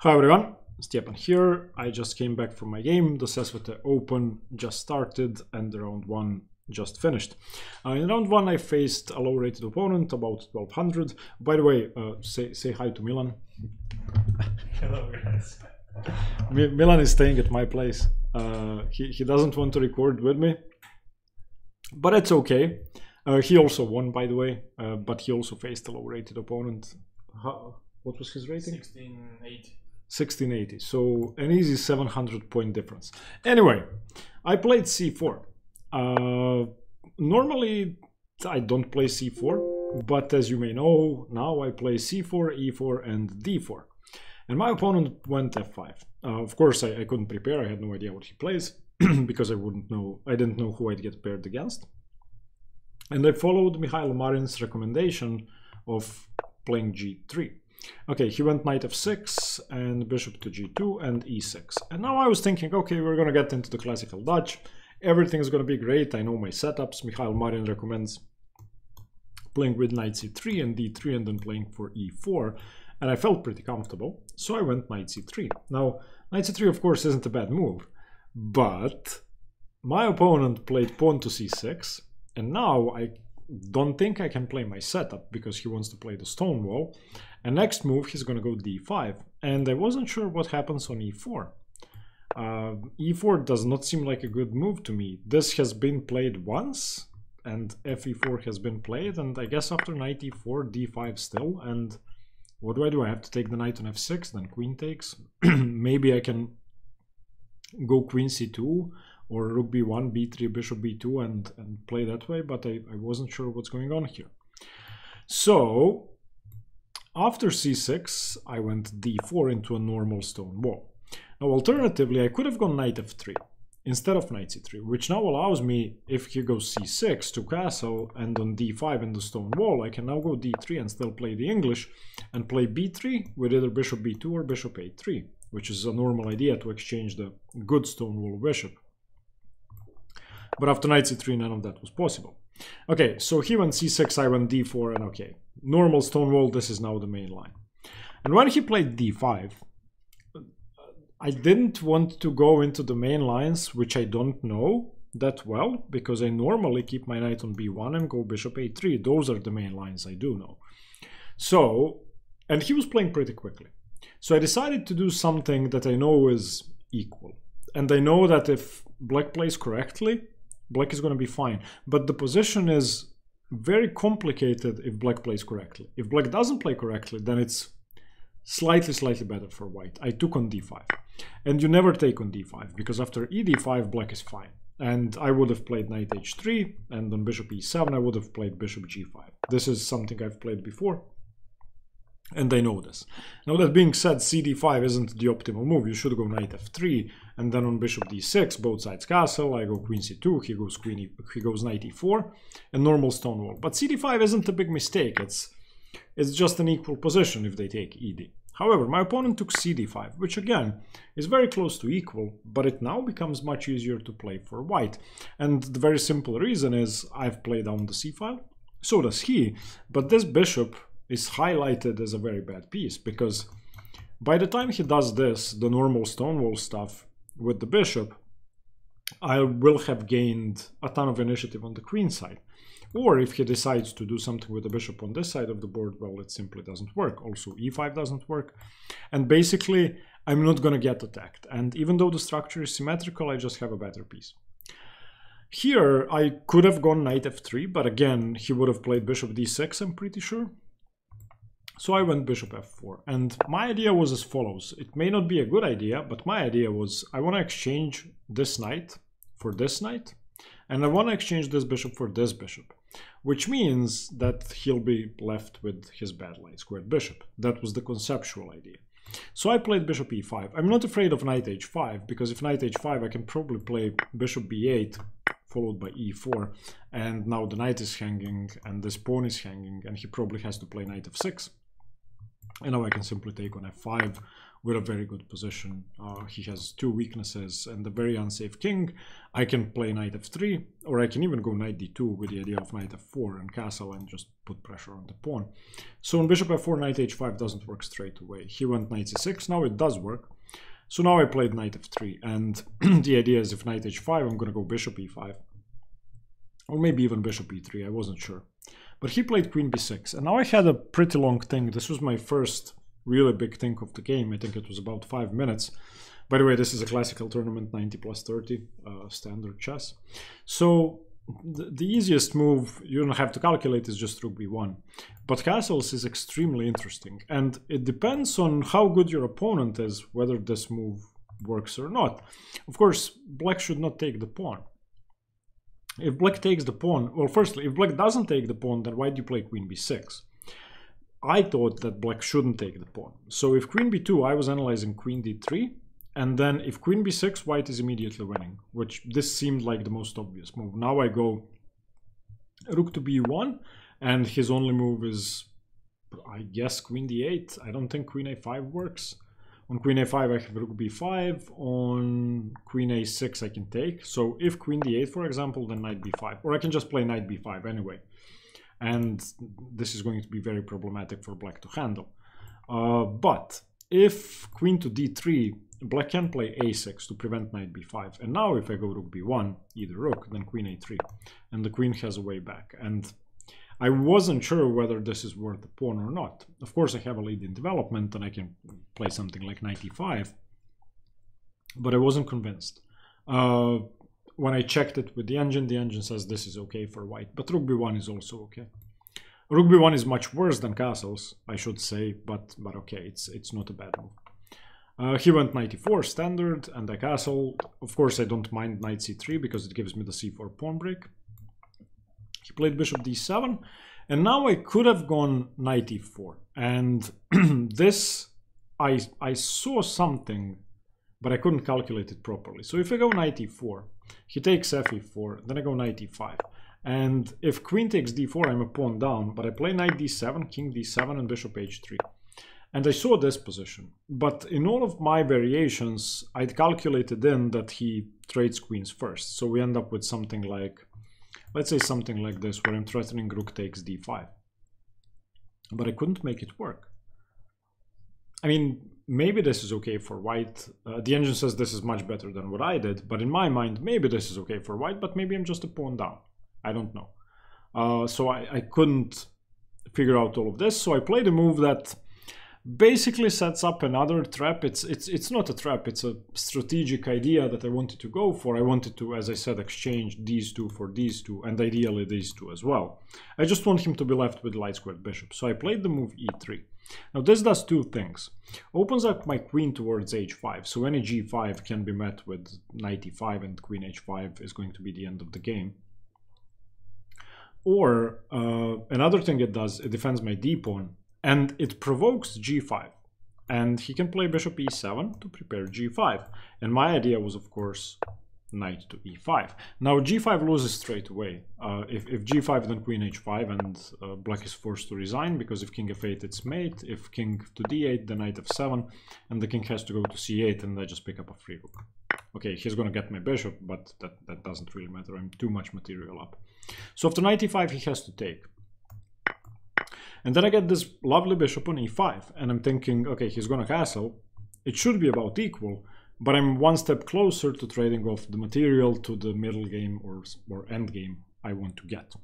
Hi everyone, Stepan here. I just came back from my game. The Sesvete Open just started and round 1 just finished. In round 1 I faced a low-rated opponent, about 1200. By the way, say hi to Milan. Hello guys. Milan is staying at my place. He doesn't want to record with me, but it's okay. He also won, by the way, but he also faced a low-rated opponent. What was his rating? 1680. 1680, so an easy 700 point difference. Anyway, I played c4. Normally I don't play c4, but as you may know, now I play c4, e4 and d4. And my opponent went f5. Of course I couldn't prepare, I had no idea what he plays because I didn't know who I'd get paired against. And I followed Muha M's recommendation of playing g3. Okay, he went knight f6 and bishop to g2 and e6. And now I was thinking, okay, we're gonna get into the classical Dutch. Everything's gonna be great. I know my setups. Muha Marin recommends playing with knight c3 and d3 and then playing for e4. And I felt pretty comfortable, so I went knight c3. Now, knight c3 of course isn't a bad move, but my opponent played pawn to c6, and now I don't think I can play my setup because he wants to play the Stonewall. And next move he's gonna go d5, and I wasn't sure what happens on e4. E4 does not seem like a good move to me. This has been played once, and fe4 has been played, and I guess after knight e4, d5 still, and what do? I have to take the knight on f6, then queen takes. Maybe I can go queen c2, or rook b1, b3, bishop b2 and play that way, but I wasn't sure what's going on here. So after c6 I went d4 into a normal stone wall. Now alternatively I could have gone knight f3 instead of knight c3, which now allows me, if he goes c6 to castle and on d5 in the stone wall, I can now go d3 and still play the English and play b3 with either bishop b2 or bishop a3, which is a normal idea to exchange the good stone wall bishop. But after knight c3, none of that was possible. Okay, so he went c6, I went d4, and okay, normal stonewall, this is now the main line. And when he played d5, I didn't want to go into the main lines, which I don't know that well, because I normally keep my knight on b1 and go bishop a3. Those are the main lines I do know. So, and he was playing pretty quickly. So I decided to do something that I know is equal. And I know that if black plays correctly, black is going to be fine, but the position is very complicated if black plays correctly. If black doesn't play correctly, then it's slightly better for white. I took on d5, and you never take on d5, because after ed5 black is fine, and I would have played knight h3, and on bishop e7 I would have played bishop g5. This is something I've played before, and I know this. Now that being said, cd5 isn't the optimal move. You should go knight f3, and then on bishop d6, both sides castle. I go queen c2, he goes knight e4, and normal stonewall. But cd5 isn't a big mistake. It's just an equal position if they take ed. However, my opponent took cd5, which again is very close to equal, but it now becomes much easier to play for white. And the very simple reason is I've played down the c-file, so does he, but this bishop is highlighted as a very bad piece, because by the time he does this, the normal stonewall stuff with the bishop, I will have gained a ton of initiative on the queen side. Or if he decides to do something with the bishop on this side of the board, well, it simply doesn't work. Also, e5 doesn't work. And basically, I'm not going to get attacked. And even though the structure is symmetrical, I just have a better piece. Here, I could have gone knight f3, but again, he would have played bishop d6, I'm pretty sure. So I went bishop f4, and my idea was as follows. It may not be a good idea, but my idea was I want to exchange this knight for this knight, and I want to exchange this bishop for this bishop, which means that he'll be left with his bad light squared bishop. That was the conceptual idea. So I played bishop e5. I'm not afraid of knight h5, because if knight h5, I can probably play bishop b8, followed by e4, and now the knight is hanging, and this pawn is hanging, and he probably has to play knight f6. And now I can simply take on f5 with a very good position. He has two weaknesses and a very unsafe king. I can play knight f3, or I can even go knight d2 with the idea of knight f4 and castle and just put pressure on the pawn. So on bishop f4, knight h5 doesn't work straight away. He went knight c6, now it does work. So now I played knight f3, and the idea is if knight h5, I'm going to go bishop e5. Or maybe even bishop e3, I wasn't sure. But he played queen b6, and now I had a pretty long thing. This was my first really big thing of the game. I think it was about 5 minutes. By the way, this is a classical tournament, 90 plus 30, standard chess. So the easiest move, you don't have to calculate, is just rook b1. But castles is extremely interesting, and it depends on how good your opponent is, whether this move works or not. Of course, black should not take the pawn. If black takes the pawn, well, firstly, if black doesn't take the pawn, then why do you play queen b6? I thought that black shouldn't take the pawn. So if queen b2, I was analyzing queen d3, and then if queen b6, white is immediately winning, which this seemed like the most obvious move. Now I go rook to b1, and his only move is, I guess, queen d8. I don't think queen a5 works. On queen a5, I have rook b5. On queen a6, I can take. So if queen d8, for example, then knight b5. Or I can just play knight b5 anyway. And this is going to be very problematic for black to handle. But if queen to d3, black can play a6 to prevent knight b5. And now if I go rook b1, either rook, then queen a3. And the queen has a way back. And I wasn't sure whether this is worth the pawn or not. Of course, I have a lead in development and I can play something like knight e5, but I wasn't convinced. When I checked it with the engine says this is okay for white, but rook b1 is also okay. Rook b1 is much worse than castles, I should say, but okay, it's not a bad move. He went knight e4 standard, and I castled. Of course, I don't mind knight c3 because it gives me the c4 pawn break. He played bishop d7, and now I could have gone knight e4. And this, I saw something, but I couldn't calculate it properly. So if I go knight e4, he takes f e4, then I go knight e5. And if queen takes d4, I'm a pawn down, but I play knight d7, king d7, and bishop h3. And I saw this position. But in all of my variations, I'd calculated in that he trades queens first. So we end up with something like, let's say something like this, where I'm threatening rook takes d5. But I couldn't make it work. I mean, maybe this is okay for white. The engine says this is much better than what I did, but in my mind, maybe this is okay for white, but maybe I'm just a pawn down. I don't know. So I couldn't figure out all of this. So I played a move that basically sets up another trap. It's not a trap, it's a strategic idea that I wanted to go for. I wanted to, as I said, exchange these two for these two, and ideally these two as well. I just want him to be left with light squared bishop. So I played the move e3. Now this does two things. Opens up my queen towards h5, so any g5 can be met with knight e5, and queen h5 is going to be the end of the game. Or another thing it does, it defends my d-pawn, and it provokes g5. And he can play bishop e7 to prepare g5. And my idea was, of course, knight to e5. Now g5 loses straight away. If g5, then queen h5, and black is forced to resign, because if king f8, it's mate. If king to d8, then knight f7, and the king has to go to c8, and I just pick up a free rook. Okay, he's going to get my bishop, but that doesn't really matter. I'm too much material up. So after knight e5, he has to take. And then I get this lovely bishop on e5, and I'm thinking, okay, he's going to castle. It should be about equal, but I'm one step closer to trading off the material to the middle game or end game I want to get.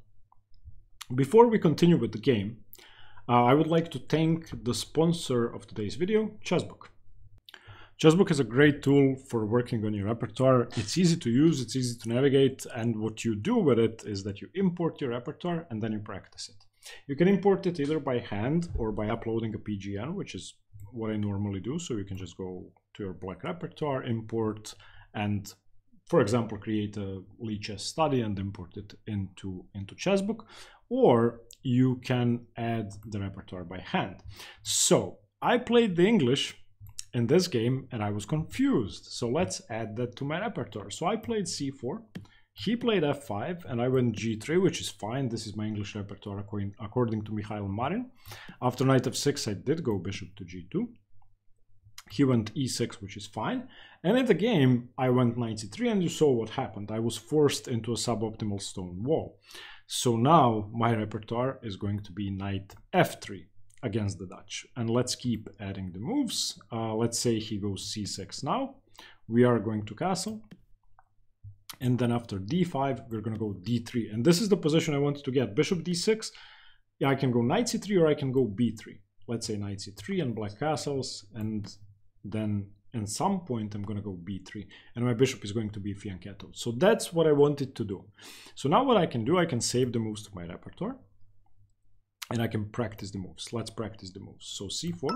Before we continue with the game, I would like to thank the sponsor of today's video, Chessbook. Chessbook is a great tool for working on your repertoire. It's easy to use, it's easy to navigate, and what you do with it is that you import your repertoire and then you practice it. You can import it either by hand or by uploading a PGN, which is what I normally do. So you can just go to your black repertoire, import, and for example, create a Lee chess study and import it into Chessbook, or you can add the repertoire by hand. So I played the English in this game and I was confused. So let's add that to my repertoire. So I played c4, He played f5 and I went g3, which is fine. This is my English repertoire according to Mikhail Marin. After knight f6, I did go bishop to g2. He went e6, which is fine. And in the game, I went knight c3, and you saw what happened. I was forced into a suboptimal stone wall. So now my repertoire is going to be knight f3 against the Dutch. And let's keep adding the moves. Let's say he goes c6 now. We are going to castle. And then after d5, we're going to go d3. And this is the position I wanted to get. Bishop d6. Yeah, I can go knight c3 or I can go b3. Let's say knight c3 and black castles. And then at some point, I'm going to go b3. And my bishop is going to be fianchetto. So that's what I wanted to do. So now what I can do, I can save the moves to my repertoire. And I can practice the moves. Let's practice the moves. So c4.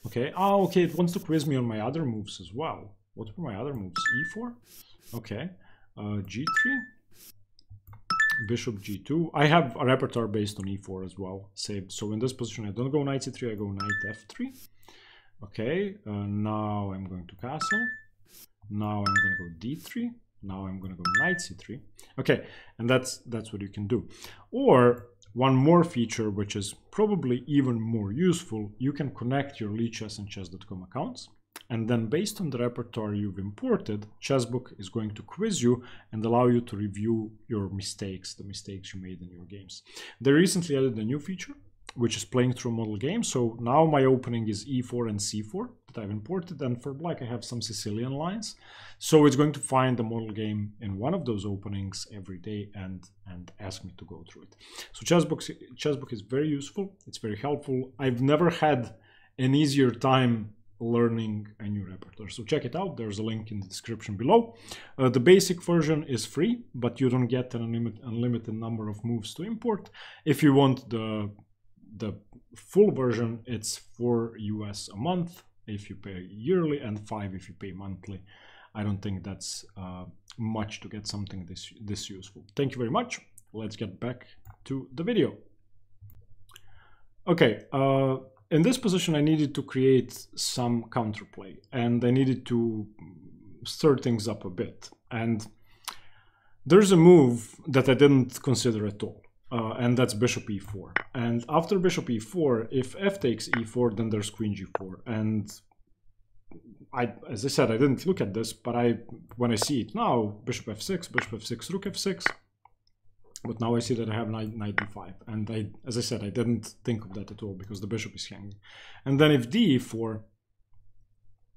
Okay. Oh, okay. It wants to quiz me on my other moves as well. What were my other moves? e4. Okay. g3. Bishop g2. I have a repertoire based on e4 as well, saved. So in this position, I don't go knight c3, I go knight f3. Okay, now I'm going to castle. Now I'm going to go d3. Now I'm going to go knight c3. Okay, and that's what you can do. Or one more feature, which is probably even more useful, you can connect your Lichess and chess.com accounts. And then based on the repertoire you've imported, Chessbook is going to quiz you and allow you to review your mistakes, the mistakes you made in your games. They recently added a new feature, which is playing through model game. So now my opening is e4 and c4 that I've imported. And for black, I have some Sicilian lines. So it's going to find the model game in one of those openings every day and ask me to go through it. So Chessbook is very useful. It's very helpful. I've never had an easier time learning a new repertoire. So check it out. There's a link in the description below. The basic version is free, but you don't get an unlimited number of moves to import. If you want the full version, it's $4 a month if you pay yearly and $5 if you pay monthly. I don't think that's much to get something this useful. Thank you very much. Let's get back to the video. Okay. In this position, I needed to create some counterplay and I needed to stir things up a bit. And there's a move that I didn't consider at all, and that's bishop e4. And after bishop e4, if f takes e4, then there's queen g4. And as I said, I didn't look at this, but when I see it now, bishop f6, rook f6. But now I see that I have knight d5. And as I said, I didn't think of that at all because the bishop is hanging. And then if d4,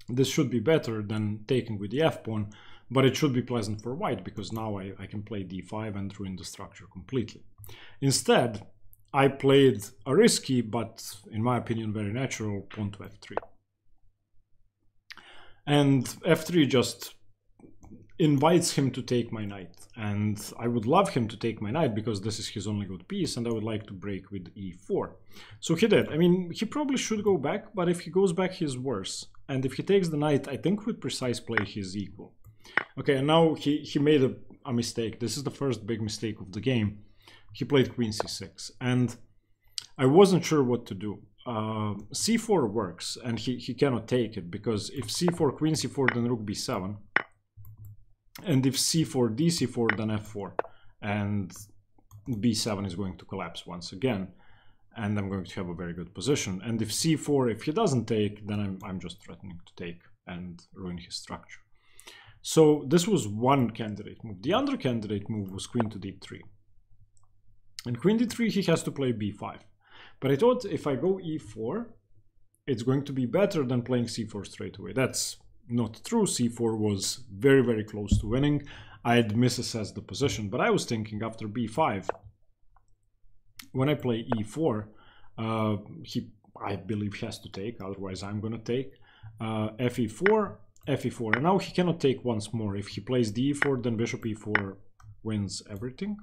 this should be better than taking with the f-pawn, but it should be pleasant for white because now I can play d5 and ruin the structure completely. Instead, I played a risky, but in my opinion, very natural pawn to f3. And f3 just invites him to take my knight, and I would love him to take my knight because this is his only good piece and I would like to break with e4. So he did. I mean, he probably should go back, but if he goes back, he's worse. And if he takes the knight, I think with precise play, he's equal. Okay, and now he made a mistake. This is the first big mistake of the game. He played queen c6, and I wasn't sure what to do. c4 works, and he cannot take it because if c4, queen c4, then rook b7. And if c4, dc4, then f4, and b7 is going to collapse once again, and I'm going to have a very good position. And if c4, if he doesn't take, then I'm just threatening to take and ruin his structure. So this was one candidate move. The other candidate move was queen to d3. And queen d3, he has to play b5. But I thought if I go e4, it's going to be better than playing c4 straight away. That's not true. C4 was very, very close to winning. I had misassessed the position, but I was thinking after b5, when I play e4, I believe he has to take, otherwise I'm going to take. Fe4, fe4, and now he cannot take once more. If he plays d4, then bishop e4 wins everything.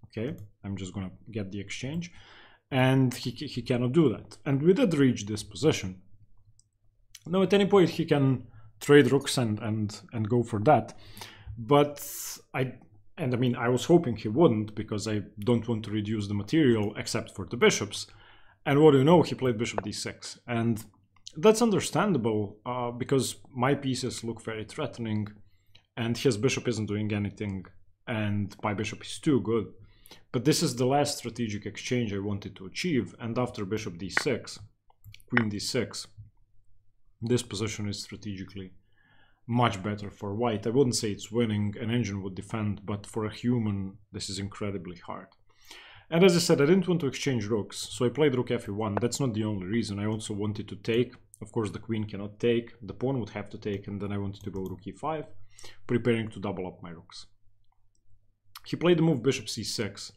Okay, I'm just going to get the exchange, and he cannot do that. And we did reach this position. Now, at any point, he can trade rooks and go for that. But I mean, I was hoping he wouldn't because I don't want to reduce the material except for the bishops. And what do you know? He played bishop d6. And that's understandable because my pieces look very threatening. and his bishop isn't doing anything, and my bishop is too good. But this is the last strategic exchange I wanted to achieve, and after bishop d6, queen d6, this position is strategically much better for white. I wouldn't say it's winning, an engine would defend, but for a human, this is incredibly hard. And as I said, I didn't want to exchange rooks, so I played rook fe1. That's not the only reason. I also wanted to take. Of course, the queen cannot take, the pawn would have to take, and then I wanted to go rook e5, preparing to double up my rooks. He played the move bishop c6,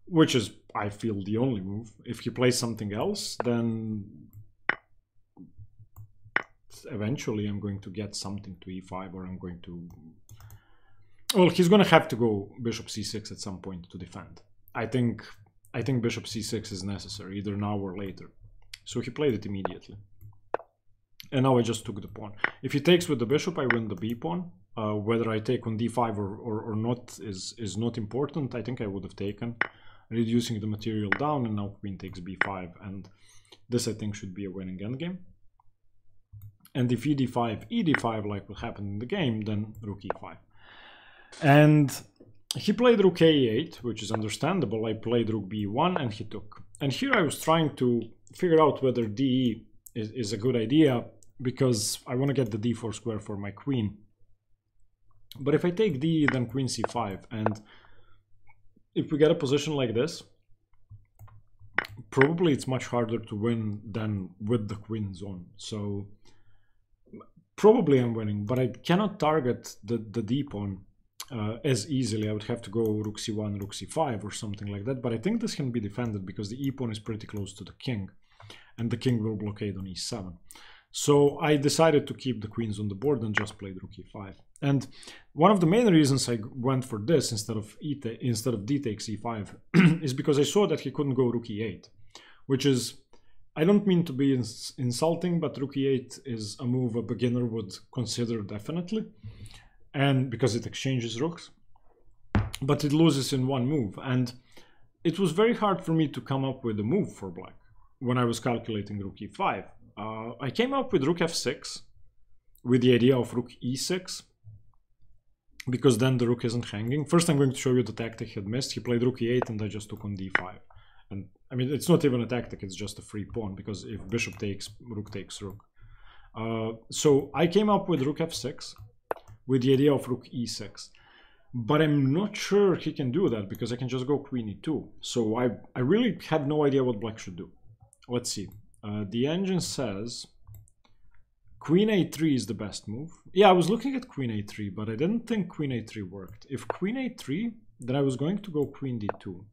which is, I feel, the only move. If he plays something else, then eventually I'm going to get something to e5, or I'm going to... Well, he's going to have to go bishop c6 at some point to defend. I think bishop c6 is necessary, either now or later. So he played it immediately. And now I just took the pawn. If he takes with the bishop, I win the b pawn. Whether I take on d5 or not is not important. I think I would have taken, reducing the material down, and now queen takes b5. And this, I think, should be a winning endgame. And if ed5, ed5, like what happened in the game, then rook e5. And he played rook a8, which is understandable. I played rook b1, and he took. And here I was trying to figure out whether de is a good idea, because I want to get the d4 square for my queen. But if I take d, then queen c5, and if we get a position like this, probably it's much harder to win than with the queen zone. So probably I'm winning, but I cannot target the d pawn as easily. I would have to go rook c1, rook c5 or something like that, but I think this can be defended because the e pawn is pretty close to the king, and the king will blockade on e7. So I decided to keep the queens on the board and just played rook e5. And one of the main reasons I went for this instead of d takes e5 is because I saw that he couldn't go rook e8, which is, I don't mean to be insulting, but rook e8 is a move a beginner would consider definitely, and because it exchanges rooks, but it loses in one move. And it was very hard for me to come up with a move for black when I was calculating rook e5. I came up with rook f6 with the idea of rook e6, because then the rook isn't hanging. First, I'm going to show you the tactic he had missed. He played rook e8 and I just took on d5. And I mean, it's not even a tactic, it's just a free pawn, because if bishop takes, rook takes rook. So I came up with rook f6 with the idea of rook e6. But I'm not sure he can do that, because I can just go queen e2. So I really had no idea what black should do. Let's see. The engine says queen a3 is the best move. Yeah, I was looking at queen a3, but I didn't think queen a3 worked. If queen a3, then I was going to go queen d2.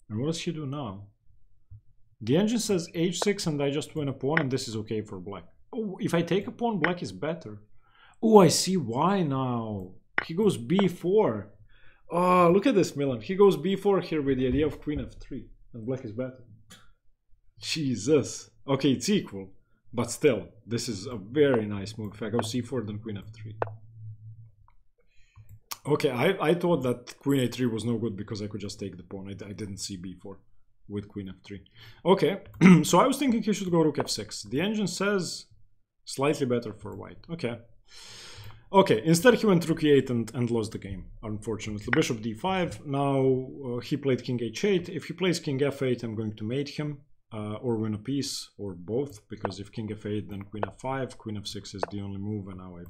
And what does he do now? The engine says h6 and I just win a pawn, and this is okay for black. Oh, if I take a pawn, black is better. Oh, I see why now. He goes b4. Oh, look at this, Milan. He goes b4 here with the idea of queen f3, and black is better. Jesus. Okay, it's equal, but still, this is a very nice move. If I go c4, then queen f3. Okay, I thought that queen a3 was no good because I could just take the pawn. I didn't see b4 with queen f3. Okay, so I was thinking he should go rook f6. The engine says slightly better for white. Okay. Okay, instead he went rook e8 and lost the game, unfortunately. Bishop d5. Now he played king h8. If he plays king f8, I'm going to mate him. Or win a piece, or both, because if king f8, then queen f5, queen f6 is the only move, and now I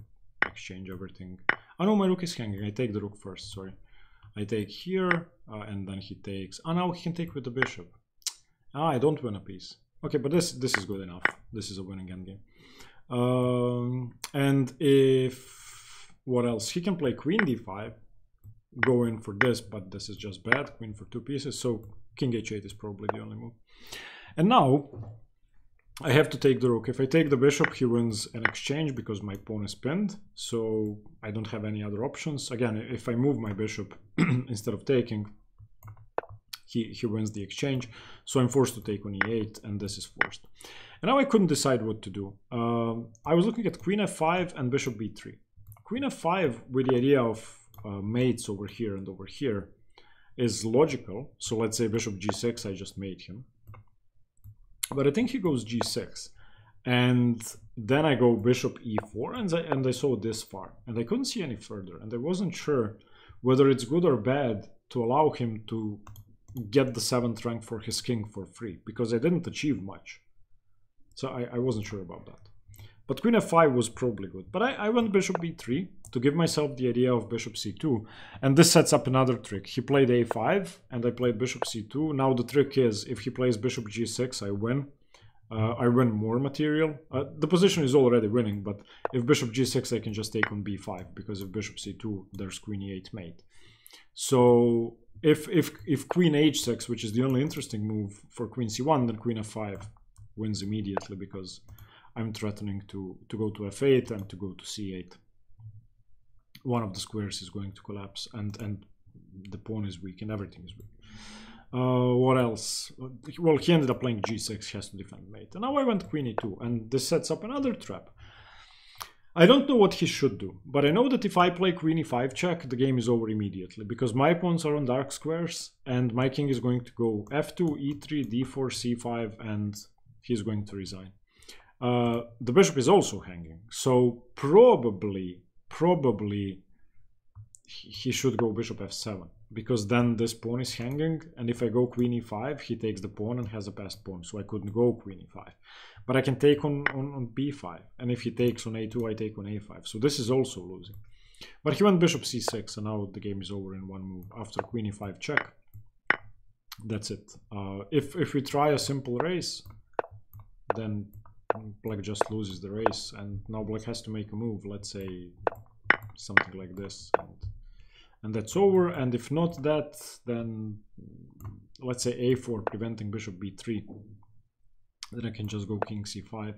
exchange everything. Oh no, my rook is hanging. I take the rook first, sorry. I take here, and then he takes... Oh, now he can take with the bishop. Ah, I don't win a piece. Okay, but this is good enough. This is a winning endgame. And if... What else? He can play queen d5, go in for this, but this is just bad. Queen for two pieces, so king h8 is probably the only move. And now I have to take the rook. If I take the bishop, he wins an exchange because my pawn is pinned, so I don't have any other options. Again, if I move my bishop instead of taking, he wins the exchange, so I'm forced to take on e8, and this is forced. And now I couldn't decide what to do. I was looking at queen f5 and bishop b3. Queen f5 with the idea of mates over here and over here is logical. So let's say bishop g6, I just mate him. But I think he goes g6. And then I go bishop e4, and I saw this far, and I couldn't see any further, and I wasn't sure whether it's good or bad to allow him to get the 7th rank for his king for free, because I didn't achieve much. So I wasn't sure about that. But queen f5 was probably good. But I went bishop b3 to give myself the idea of bishop c2. And this sets up another trick. He played a5 and I played bishop c2. Now the trick is, if he plays bishop g6, I win. I win more material. The position is already winning, but if bishop g6, I can just take on b5, because if bishop c2, there's queen e8 mate. So if queen h6, which is the only interesting move for queen c1, then queen f5 wins immediately, because I'm threatening to go to f8 and to go to c8. One of the squares is going to collapse, and the pawn is weak, and everything is weak. What else? Well, he ended up playing g6, he has to defend mate. And now I went queen e2, and this sets up another trap. I don't know what he should do, but I know that if I play queen e5 check, the game is over immediately, because my pawns are on dark squares, and my king is going to go f2, e3, d4, c5, and he's going to resign. The bishop is also hanging, so probably he should go bishop f7, because then this pawn is hanging, and if I go queen e5, he takes the pawn and has a passed pawn, so I couldn't go queen e5. But I can take on b5, and if he takes on a2, I take on a5, so this is also losing. But he went bishop c6, and now the game is over in one move. After queen e5 check, that's it. If we try a simple race, then black just loses the race, and now black has to make a move, let's say something like this, and that's over. And if not that, then let's say a4, preventing bishop b3, then I can just go king c5,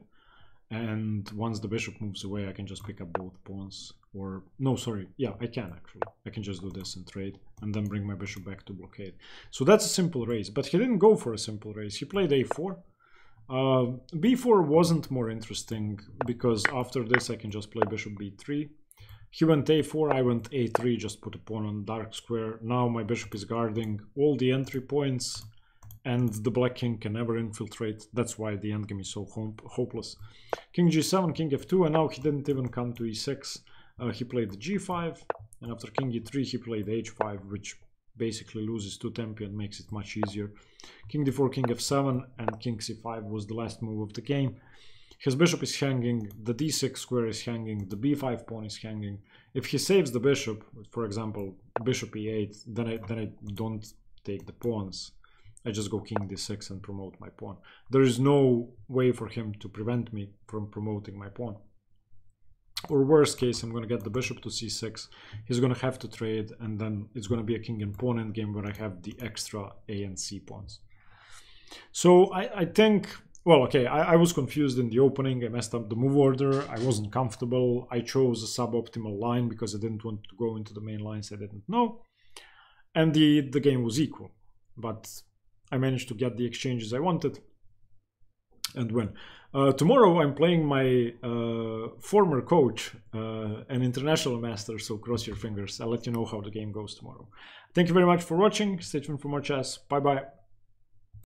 and once the bishop moves away, I can just pick up both pawns, or no, sorry, yeah, I can actually, I can just do this and trade, and then bring my bishop back to blockade. So that's a simple race, but he didn't go for a simple race. He played a4. b4 wasn't more interesting, because after this I can just play bishop b3. He went a4, I went a3, just put a pawn on dark square. Now my bishop is guarding all the entry points, and the black king can never infiltrate. That's why the endgame is so hopeless. King g7, king f2, and now he didn't even come to e6. He played g5, and after king e3 he played h5, which basically loses to tempi and makes it much easier. King d4, king f7, and king c5 was the last move of the game. His bishop is hanging, the d6 square is hanging, the b5 pawn is hanging. If he saves the bishop, for example, bishop e8, then I don't take the pawns. I just go king d6 and promote my pawn. There is no way for him to prevent me from promoting my pawn. Or worst case, I'm going to get the bishop to c6. He's going to have to trade, and then it's going to be a king and pawn endgame where I have the extra a and c pawns. So I think, well, okay, I was confused in the opening. I messed up the move order. I wasn't comfortable. I chose a suboptimal line because I didn't want to go into the main lines I didn't know. And the game was equal. But I managed to get the exchanges I wanted and win. Tomorrow I'm playing my former coach, an international master, so cross your fingers. I'll let you know how the game goes tomorrow. Thank you very much for watching. Stay tuned for more chess. Bye bye.